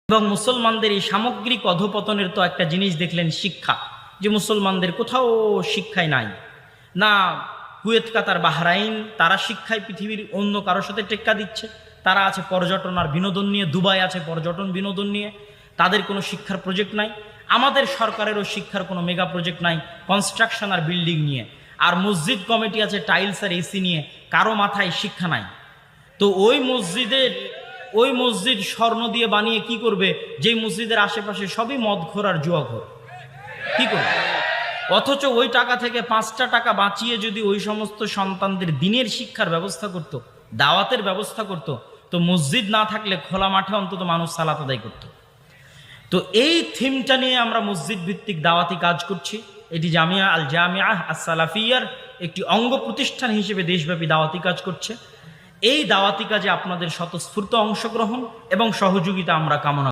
এবং মুসলমানদের এই সামগ্রিক অধপতনের তো একটা জিনিস দেখলেন, শিক্ষা। যে মুসলমানদের কোথাও শিক্ষায় নাই, না কুয়েত, কাতার, বাহরাইন তারা শিক্ষায় পৃথিবীর অন্য কারোর সাথে টেক্কা দিচ্ছে। তারা আছে পর্যটন আর বিনোদন নিয়ে, দুবাই আছে পর্যটন বিনোদন নিয়ে, তাদের কোনো শিক্ষার প্রজেক্ট নাই। আমাদের সরকারেরও শিক্ষার কোনো মেগা প্রজেক্ট নাই কনস্ট্রাকশন আর বিল্ডিং নিয়ে। আর মসজিদ কমিটি আছে টাইলস আর এসি নিয়ে, কারো মাথায় শিক্ষা নাই। তো ওই মসজিদ স্বর্ণ দিয়ে বানিয়ে কি করবে, যেই মসজিদের আশেপাশে সবই মদখোর আর জুয়াখোর, কি করবে? অথচ ওই টাকা থেকে 5টা টাকা বাঁচিয়ে যদি ওই সমস্ত সন্তানদের দিনের শিক্ষার ব্যবস্থা করত, দাওয়াতের ব্যবস্থা করত, তো মসজিদ না থাকলে খোলা মাঠে অন্তত মানুষ সালাত আদায় করত। তো এই থিমটা নিয়ে আমরা মসজিদ ভিত্তিক দাওয়াতি কাজ করছি। এটি জামিয়া আল জামিআহ আস-সালাফিয়ার একটি অঙ্গ প্রতিষ্ঠান হিসেবে দেশব্যাপী দাওয়াতি কাজ করছে। এই দাওয়াতি কাজে আপনাদের স্বতঃস্ফূর্ত অংশগ্রহণ এবং সহযোগিতা আমরা কামনা